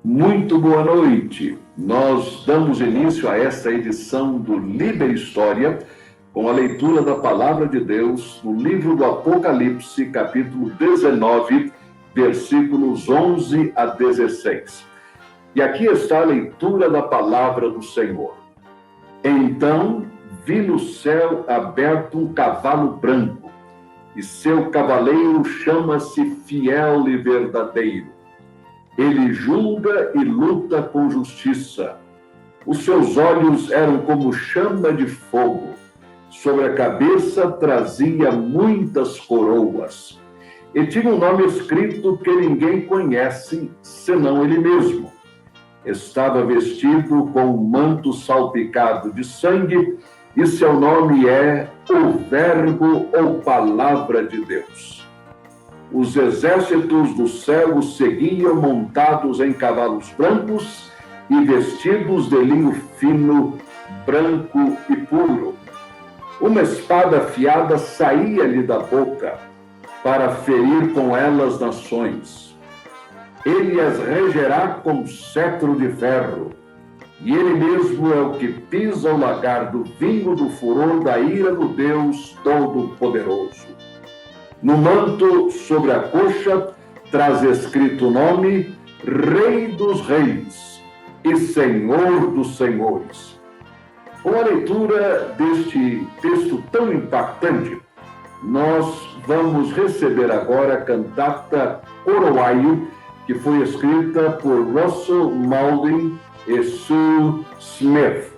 Muito boa noite. Nós damos início a esta edição do Liber História com a leitura da Palavra de Deus no livro do Apocalipse, capítulo 19, versículos 11 a 16. E aqui está a leitura da Palavra do Senhor. Então vi no céu aberto um cavalo branco, e seu cavaleiro chama-se Fiel e Verdadeiro. Ele julga e luta com justiça. Os seus olhos eram como chama de fogo. Sobre a cabeça trazia muitas coroas. E tinha um nome escrito que ninguém conhece, senão ele mesmo. Estava vestido com um manto salpicado de sangue, e seu nome é o Verbo ou Palavra de Deus. Os exércitos do céu seguiam montados em cavalos brancos e vestidos de linho fino, branco e puro. Uma espada afiada saía-lhe da boca para ferir com ela as nações. Ele as regerá com cetro de ferro, e ele mesmo é o que pisa o lagar do vinho do furor da ira do Deus Todo-Poderoso. No manto, sobre a coxa, traz escrito o nome Rei dos Reis e Senhor dos Senhores. Com a leitura deste texto tão impactante, nós vamos receber agora a cantata Coroaio, que foi escrita por Russell Mauldin e Sue Smith.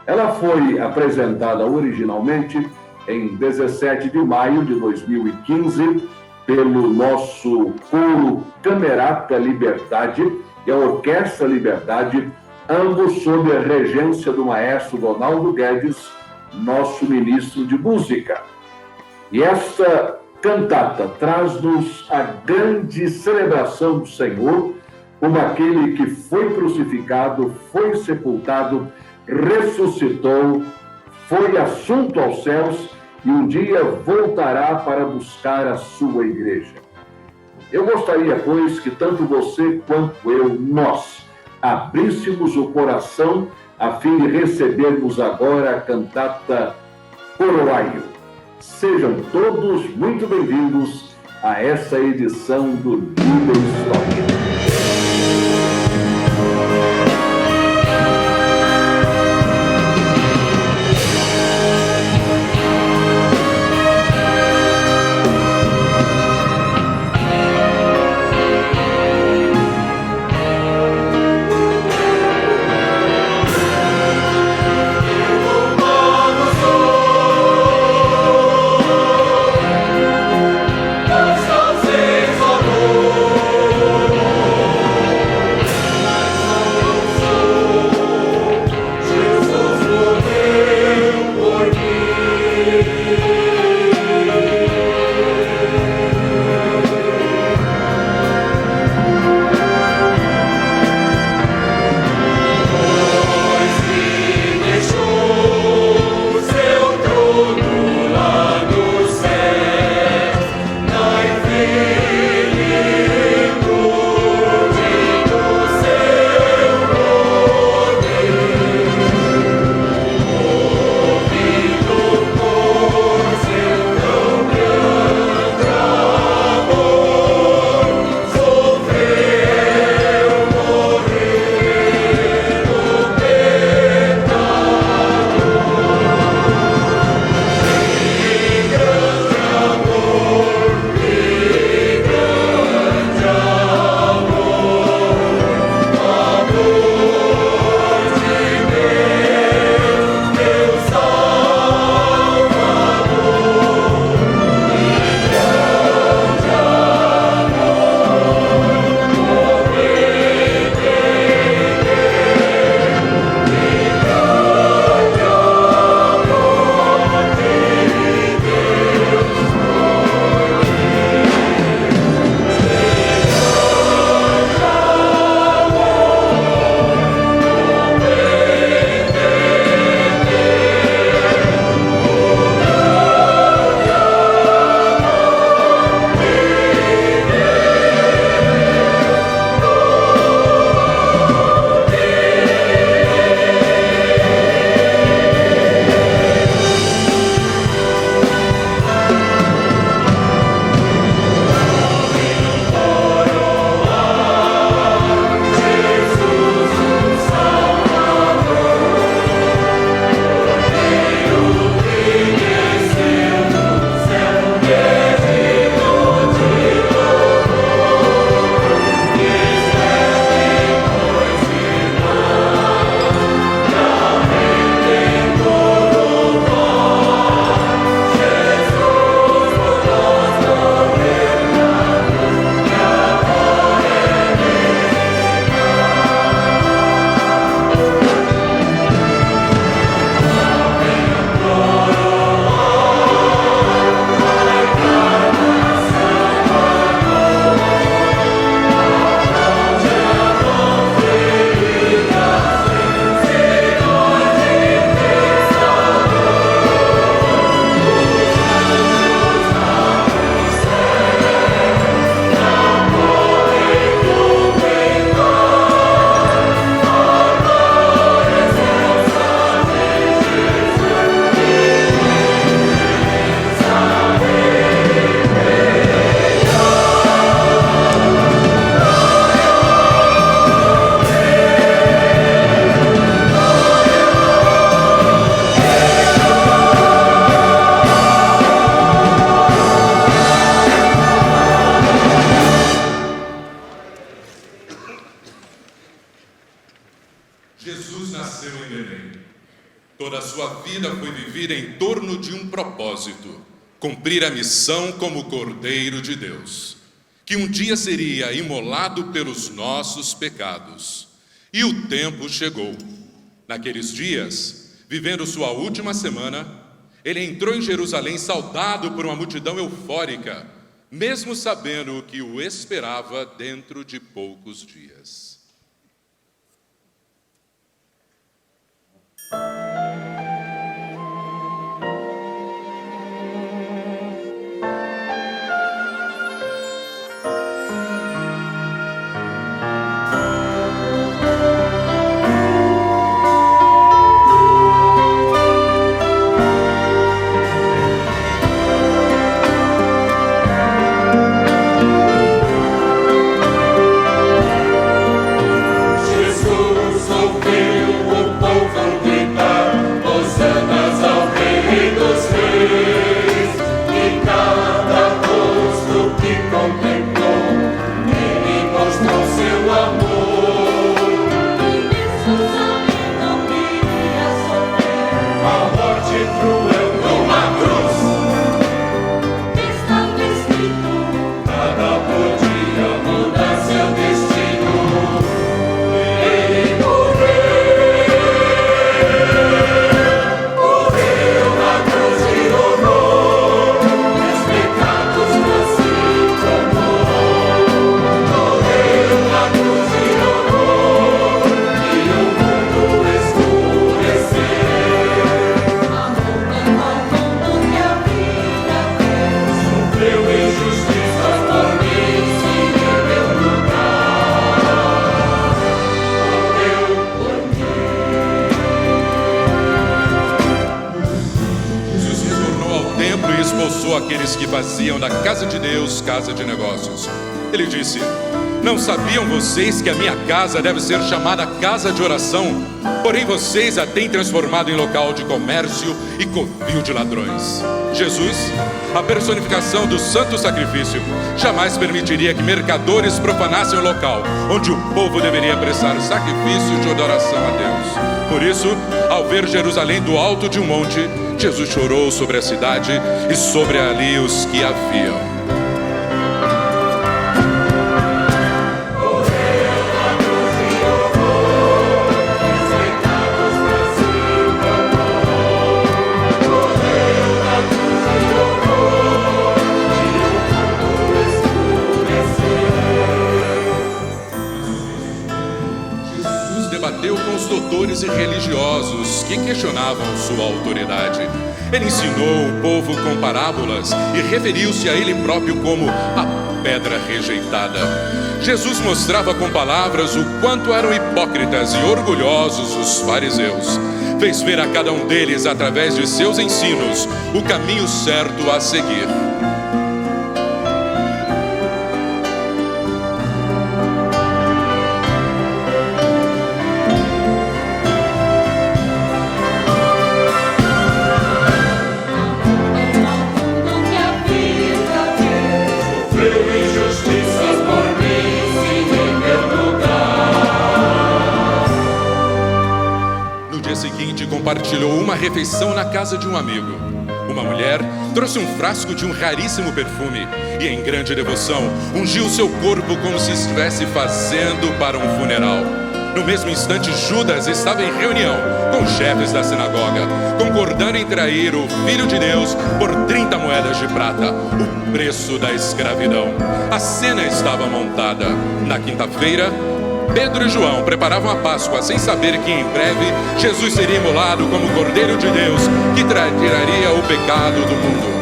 Ela foi apresentada originalmente em 17 de maio de 2015, pelo nosso coro Camerata Liberdade e a Orquestra Liberdade, ambos sob a regência do maestro Donaldo Guedes, nosso ministro de música. E esta cantata traz-nos a grande celebração do Senhor, como aquele que foi crucificado, foi sepultado, ressuscitou, foi assunto aos céus e um dia voltará para buscar a sua igreja. Eu gostaria, pois, que tanto você quanto eu, nós, abríssemos o coração a fim de recebermos agora a cantata Coroaio. Sejam todos muito bem-vindos a essa edição do Liber História. Deus sua vida foi vivida em torno de um propósito: cumprir a missão como Cordeiro de Deus, que um dia seria imolado pelos nossos pecados. E o tempo chegou. Naqueles dias, vivendo sua última semana, ele entrou em Jerusalém saudado por uma multidão eufórica, mesmo sabendo o que o esperava dentro de poucos dias. Aqueles que faziam da casa de Deus casa de negócios. Ele disse: não sabiam vocês que a minha casa deve ser chamada casa de oração? Porém vocês a têm transformado em local de comércio e covil de ladrões. Jesus, a personificação do santo sacrifício, jamais permitiria que mercadores profanassem o local onde o povo deveria prestar sacrifício de adoração a Deus. Por isso, ao ver Jerusalém do alto de um monte, Jesus chorou sobre a cidade e sobre ali os que a viam. Debateu com os doutores e religiosos que questionavam sua autoridade. Ele ensinou o povo com parábolas e referiu-se a ele próprio como a pedra rejeitada. Jesus mostrava com palavras o quanto eram hipócritas e orgulhosos os fariseus. Fez ver a cada um deles, através de seus ensinos, o caminho certo a seguir. Compartilhou uma refeição na casa de um amigo. Uma mulher trouxe um frasco de um raríssimo perfume e, em grande devoção, ungiu seu corpo como se estivesse fazendo para um funeral. No mesmo instante, Judas estava em reunião com os chefes da sinagoga, concordando em trair o Filho de Deus por 30 moedas de prata, o preço da escravidão. A cena estava montada. Na quinta-feira, Pedro e João preparavam a Páscoa sem saber que em breve Jesus seria imolado como Cordeiro de Deus que tiraria o pecado do mundo.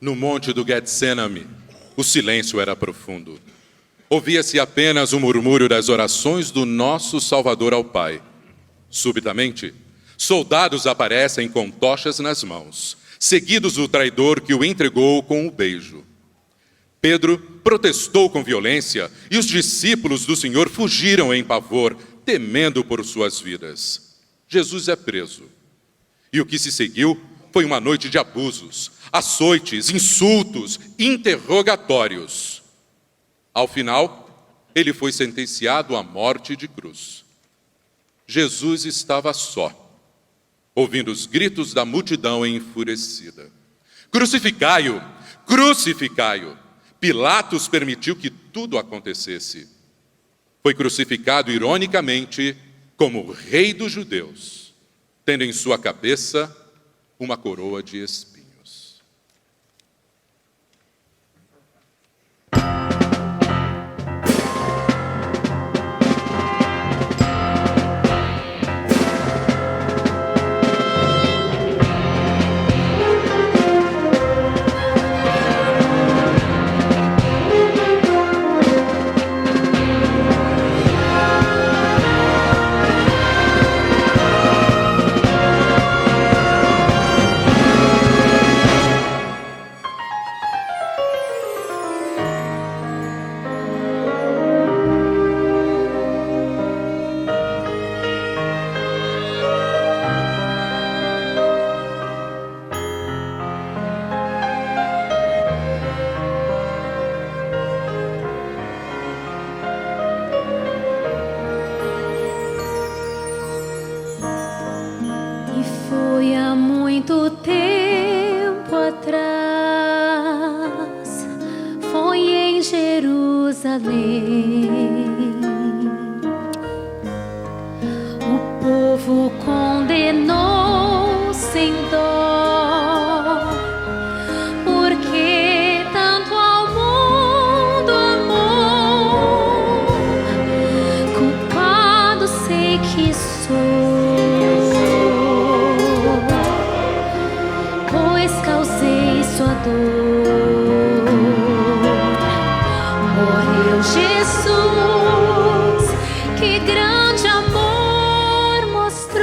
No monte do Getsêname, o silêncio era profundo. Ouvia-se apenas o murmúrio das orações do nosso Salvador ao Pai. Subitamente, soldados aparecem com tochas nas mãos, seguidos do traidor que o entregou com um beijo. Pedro protestou com violência e os discípulos do Senhor fugiram em pavor, temendo por suas vidas. Jesus é preso. E o que se seguiu foi uma noite de abusos, açoites, insultos, interrogatórios. Ao final, ele foi sentenciado à morte de cruz. Jesus estava só, ouvindo os gritos da multidão enfurecida. Crucificai-o! Crucificai-o! Pilatos permitiu que tudo acontecesse. Foi crucificado ironicamente como rei dos judeus, tendo em sua cabeça uma coroa de espinhos. Foi há muito tempo atrás, foi em Jerusalém. O povo condenou sem dó, porque tanto ao mundo amou. Culpado sei que sou, sua dor. Morreu Jesus, que grande amor mostrou.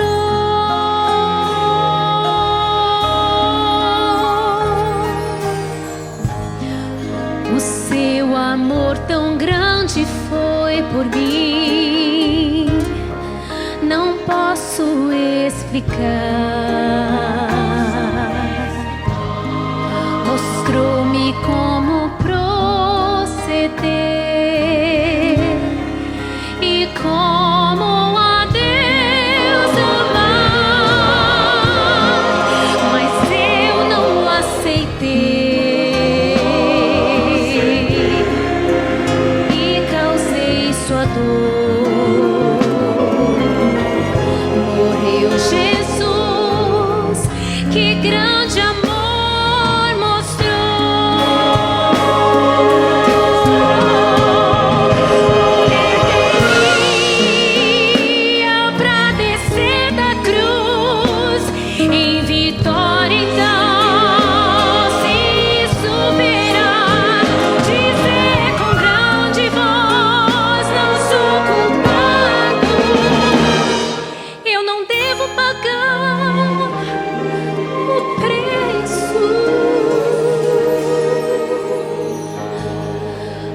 O seu amor tão grande foi por mim, não posso explicar. Mostrou-me como proceder e como a Deus amar, mas eu não aceitei e causei sua dor. Morreu Jesus, que grande amor.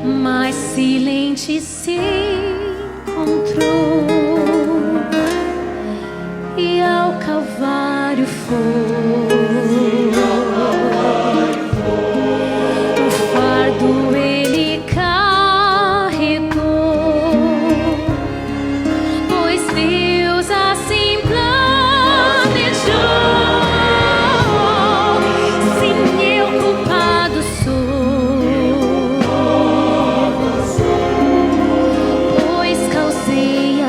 Mas silente se encontrou e ao Calvário foi. O fardo ele carregou, pois Deus assim planejou. Sim, eu culpado sou, pois causei a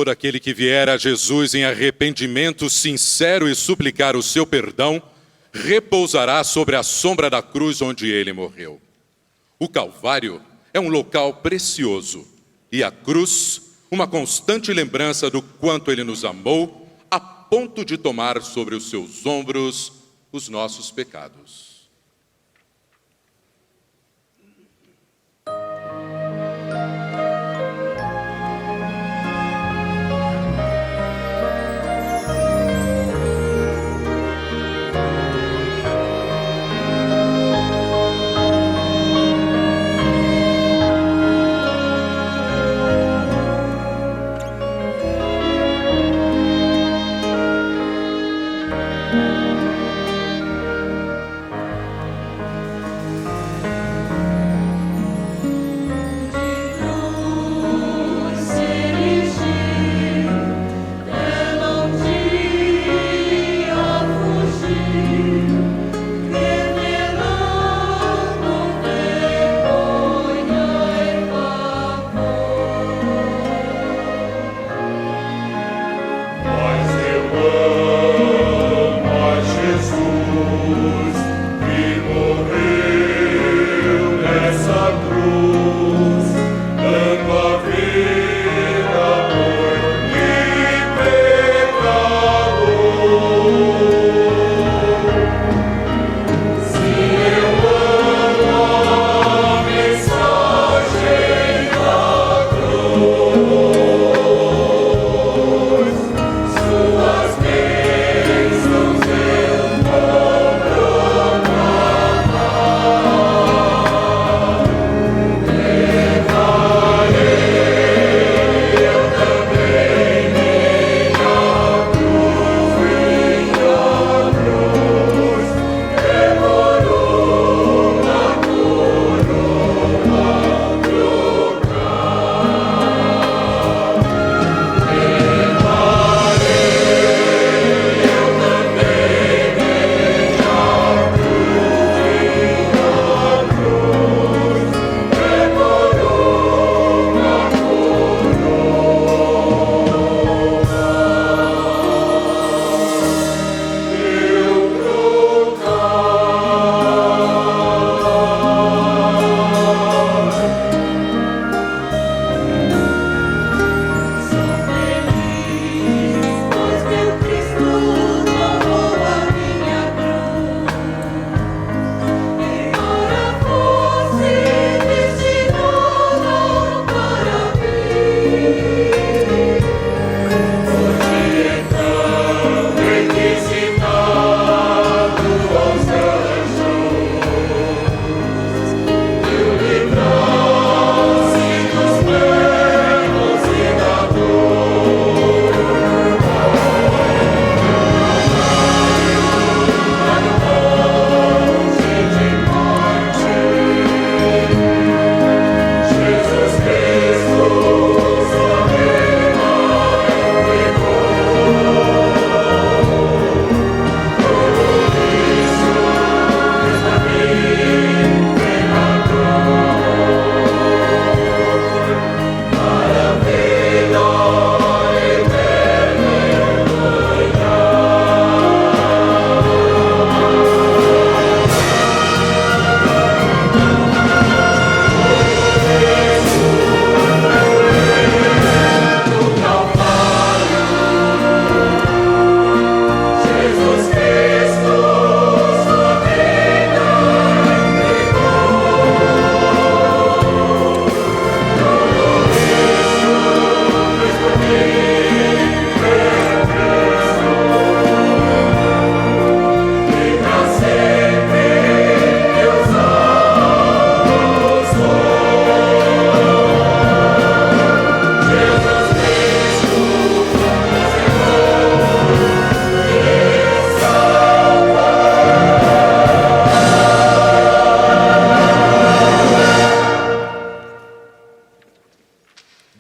todo aquele que vier a Jesus em arrependimento sincero e suplicar o seu perdão, repousará sobre a sombra da cruz onde ele morreu. O Calvário é um local precioso e a cruz, uma constante lembrança do quanto ele nos amou, a ponto de tomar sobre os seus ombros os nossos pecados.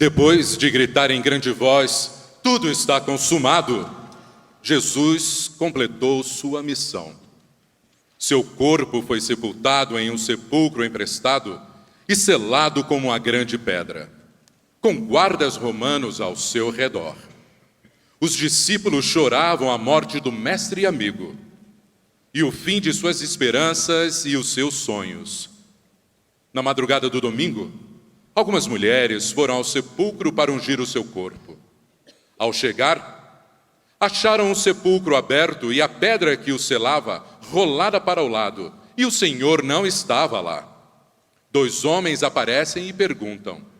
Depois de gritar em grande voz, tudo está consumado, Jesus completou sua missão. Seu corpo foi sepultado em um sepulcro emprestado e selado com uma grande pedra. com guardas romanos ao seu redor. Os discípulos choravam a morte do mestre e amigo, e o fim de suas esperanças e os seus sonhos. Na madrugada do domingo, algumas mulheres foram ao sepulcro para ungir o seu corpo. Ao chegar, acharam o sepulcro aberto e a pedra que o selava rolada para o lado, e o Senhor não estava lá. 2 homens aparecem e perguntam: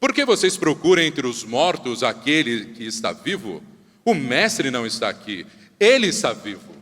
por que vocês procuram entre os mortos aquele que está vivo? O mestre não está aqui, ele está vivo.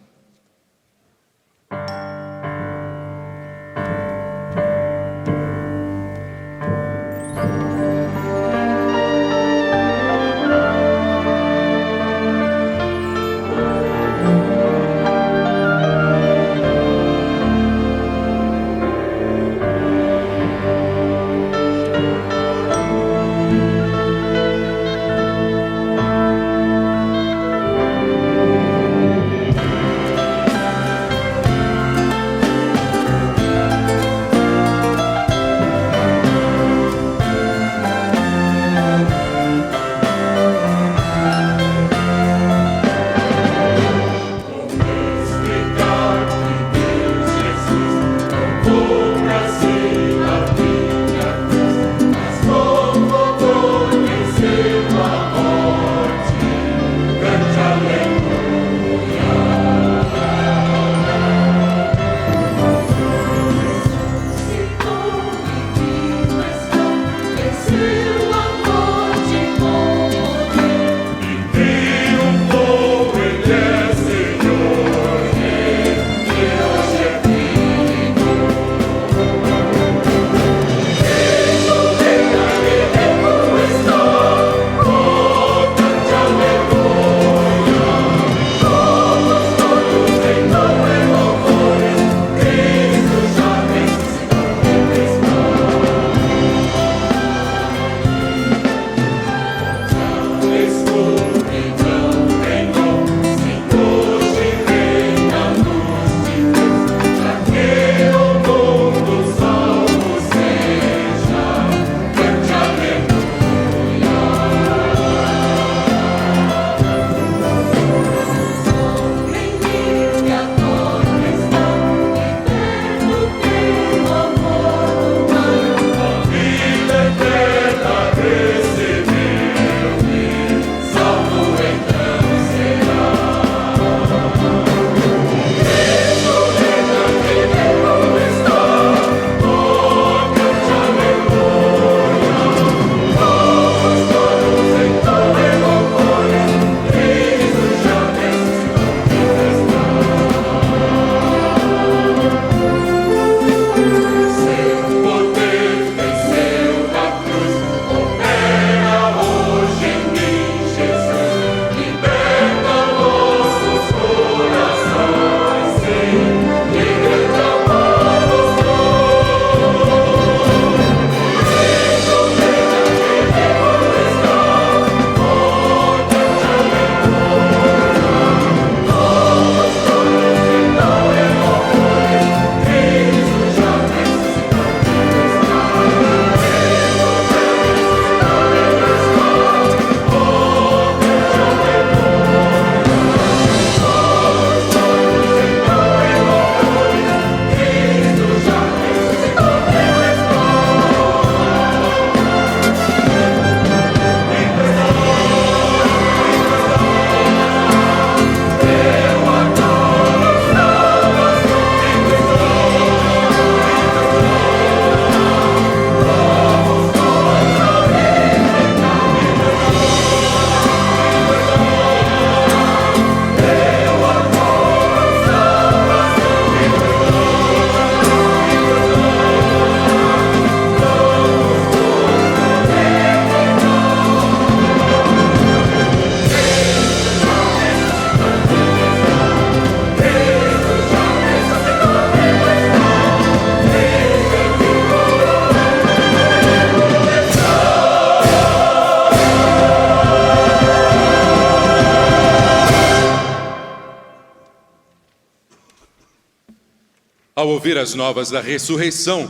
Ao ouvir as novas da ressurreição,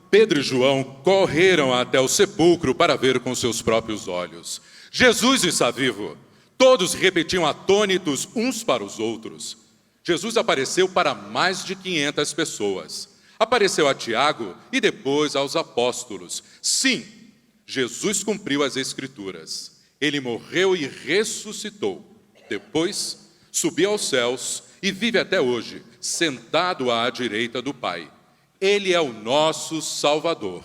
Pedro e João correram até o sepulcro para ver com seus próprios olhos. Jesus está vivo. Todos repetiam atônitos uns para os outros. Jesus apareceu para mais de 500 pessoas. Apareceu a Tiago e depois aos apóstolos. Sim, Jesus cumpriu as Escrituras. Ele morreu e ressuscitou. Depois, subiu aos céus e vive até hoje, sentado à direita do Pai. Ele é o nosso Salvador.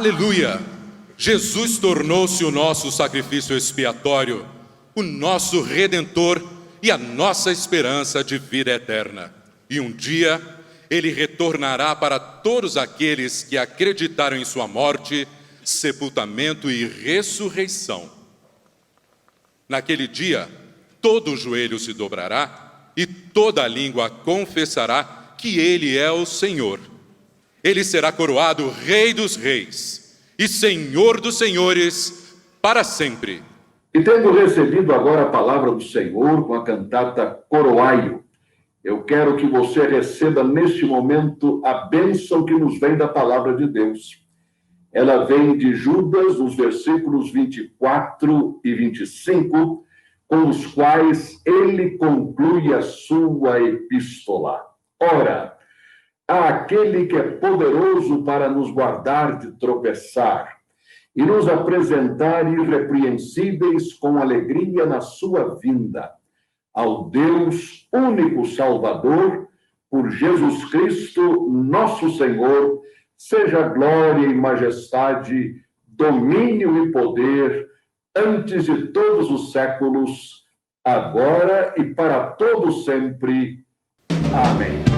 Aleluia! Jesus tornou-se o nosso sacrifício expiatório, o nosso Redentor e a nossa esperança de vida eterna. E um dia, Ele retornará para todos aqueles que acreditaram em sua morte, sepultamento e ressurreição. Naquele dia, todo joelho se dobrará e toda língua confessará que Ele é o Senhor. Ele será coroado Rei dos Reis e Senhor dos Senhores para sempre. E tendo recebido agora a palavra do Senhor com a cantata Coroai-o, eu quero que você receba neste momento a bênção que nos vem da palavra de Deus. Ela vem de Judas, nos versículos 24 e 25, com os quais ele conclui a sua epístola. Ora, há aquele que é poderoso para nos guardar de tropeçar e nos apresentar irrepreensíveis com alegria na sua vinda. Ao Deus único Salvador, por Jesus Cristo, nosso Senhor, seja glória e majestade, domínio e poder, antes de todos os séculos, agora e para todo sempre. Amém.